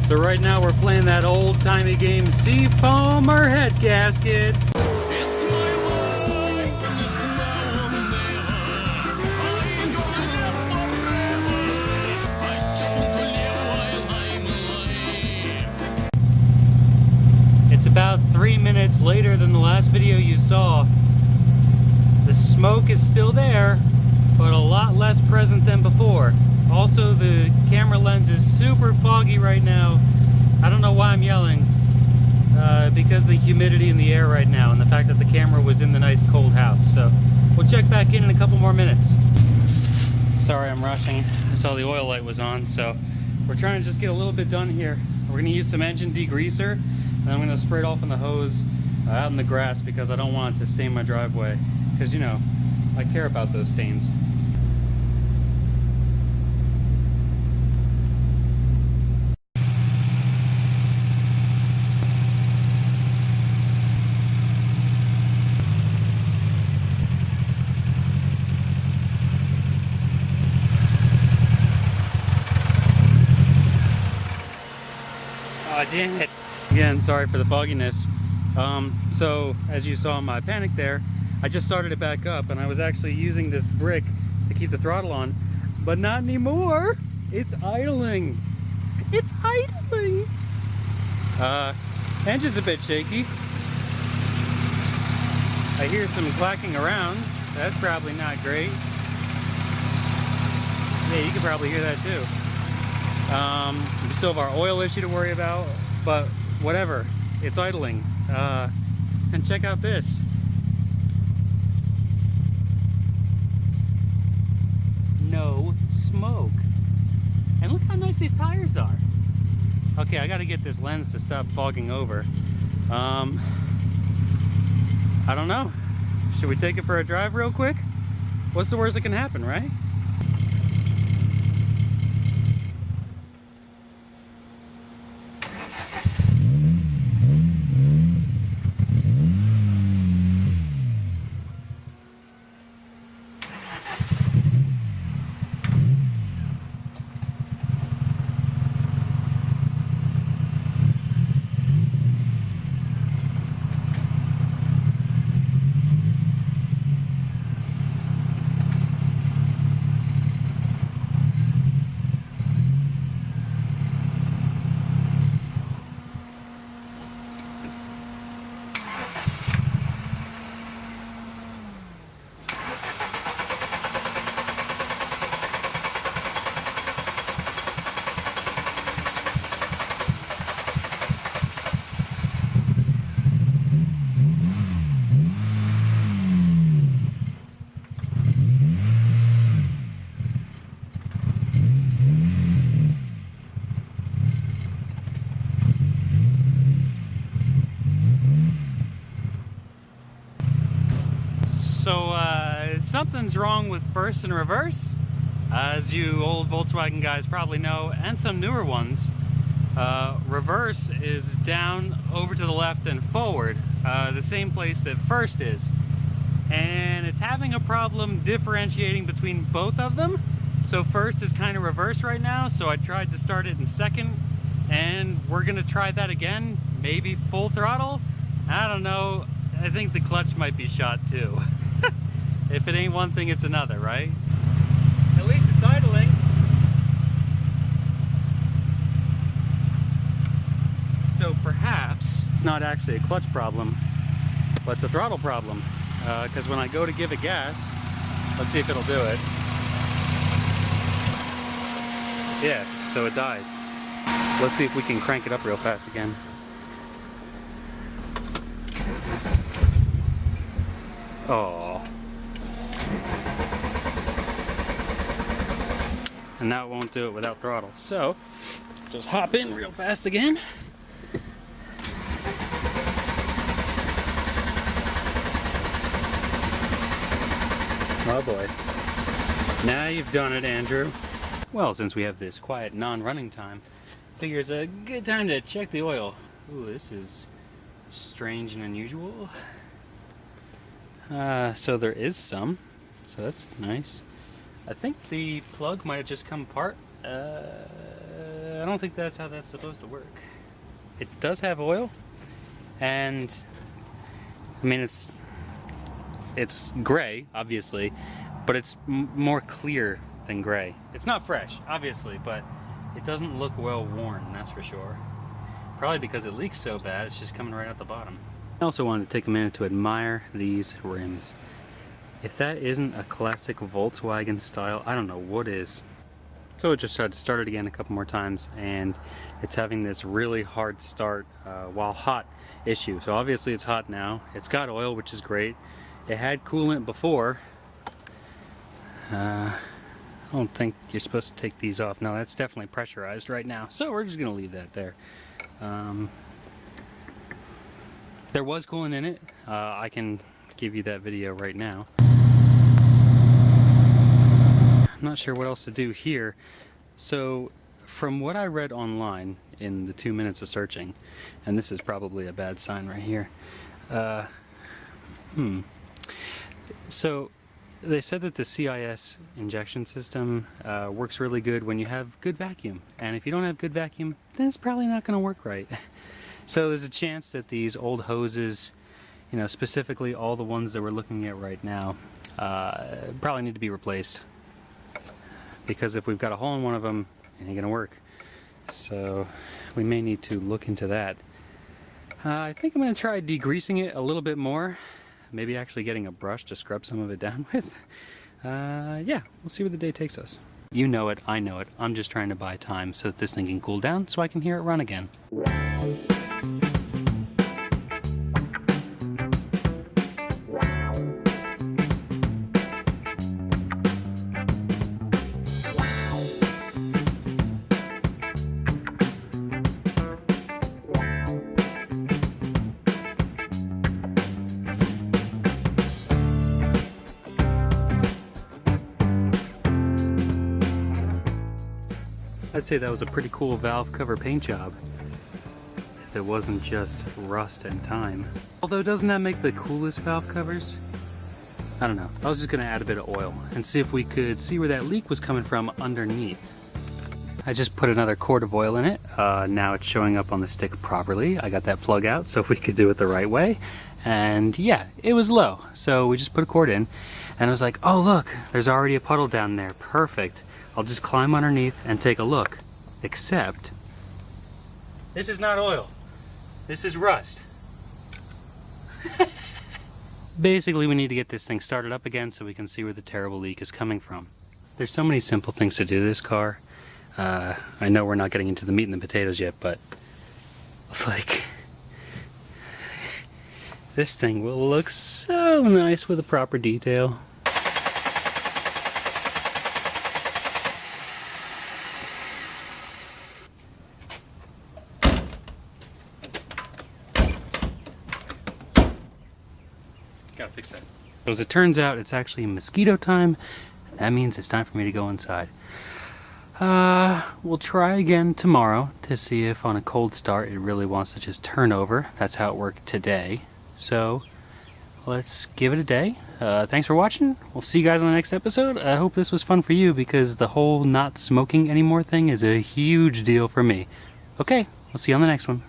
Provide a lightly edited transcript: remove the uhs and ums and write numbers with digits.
So right now we're playing that old-timey game, Seafoam or Head Gasket. It's about 3 minutes later than the last video you saw. The smoke is still there, but a lot less present than before. Also, the camera lens is super foggy right now. I don't know why I'm yelling. Because of the humidity in the air right now and the fact that the camera was in the nice cold house. So we'll check back in a couple more minutes. Sorry, I'm rushing. I saw the oil light was on, so we're trying to just get a little bit done here. We're gonna use some engine degreaser, and I'm gonna spray it off on the hose out in the grass because I don't want it to stain my driveway. Because, you know, I care about those stains. Oh, dang it. Again, sorry for the fogginess. So, as you saw in my panic there, I just started it back up, and I was actually using this brick to keep the throttle on, but not anymore. It's idling. It's idling. Engine's a bit shaky. I hear some clacking around. That's probably not great. Yeah, you can probably hear that too. We still have our oil issue to worry about, but whatever. It's idling. And check out this. No smoke. And look how nice these tires are. Okay, I gotta get this lens to stop fogging over. I don't know. Should we take it for a drive real quick? What's the worst that can happen, right? Something's wrong with first and reverse, as you old Volkswagen guys probably know, and some newer ones. Reverse is down, over to the left, and forward, the same place that first is. And it's having a problem differentiating between both of them. So first is kind of reverse right now, so I tried to start it in second, and we're gonna try that again, maybe full throttle. I don't know, I think the clutch might be shot too. If it ain't one thing, it's another, right? At least it's idling. So perhaps it's not actually a clutch problem, but it's a throttle problem. Because when I go to give it gas, let's see if it'll do it. Yeah, so it dies. Let's see if we can crank it up real fast again. Oh. And now it won't do it without throttle. So, just hop in real fast again. Oh boy. Now you've done it, Andrew. Well, since we have this quiet non-running time, figure it's a good time to check the oil. Ooh, this is strange and unusual. So there is some, so that's nice. I think the plug might have just come apart. I don't think that's how that's supposed to work. It does have oil, and I mean it's gray, obviously, but it's more clear than gray. It's not fresh, obviously, but it doesn't look well worn, that's for sure. Probably because it leaks so bad, it's just coming right out the bottom. I also wanted to take a minute to admire these rims. If that isn't a classic Volkswagen style, I don't know what is. So I just tried to start it again a couple more times, and it's having this really hard start while hot issue. So obviously it's hot now. It's got oil, which is great. It had coolant before. I don't think you're supposed to take these off. No, that's definitely pressurized right now. So we're just gonna leave that there. There was coolant in it. I can give you that video right now. I'm not sure what else to do here. So from what I read online in the 2 minutes of searching, and this is probably a bad sign right here. So they said that the CIS injection system works really good when you have good vacuum. And if you don't have good vacuum, then it's probably not going to work right. So there's a chance that these old hoses, you know, specifically all the ones that we're looking at right now, probably need to be replaced. Because if we've got a hole in one of them, it ain't gonna work. So we may need to look into that. I think I'm gonna try degreasing it a little bit more. Maybe actually getting a brush to scrub some of it down with. Yeah, we'll see where the day takes us. You know it, I know it. I'm just trying to buy time so that this thing can cool down so I can hear it run again. I'd say that was a pretty cool valve cover paint job, if it wasn't just rust and time. Although doesn't that make the coolest valve covers? I don't know. I was just gonna add a bit of oil and see if we could see where that leak was coming from underneath. I just put another quart of oil in it. Now it's showing up on the stick properly. I got that plug out so we could do it the right way. And yeah, it was low. So we just put a quart in and I was like, oh look, there's already a puddle down there. Perfect. I'll just climb underneath and take a look. Except, this is not oil. This is rust. Basically, we need to get this thing started up again so we can see where the terrible leak is coming from. There's so many simple things to do to this car. I know we're not getting into the meat and the potatoes yet, but it's like, this thing will look so nice with a proper detail. Gotta fix that. So as it turns out, it's actually mosquito time. That means it's time for me to go inside. We'll try again tomorrow to see if on a cold start it really wants to just turn over. That's how it worked today. So let's give it a day. Thanks for watching. We'll see you guys on the next episode. I hope this was fun for you because the whole not smoking anymore thing is a huge deal for me. Okay, we'll see you on the next one.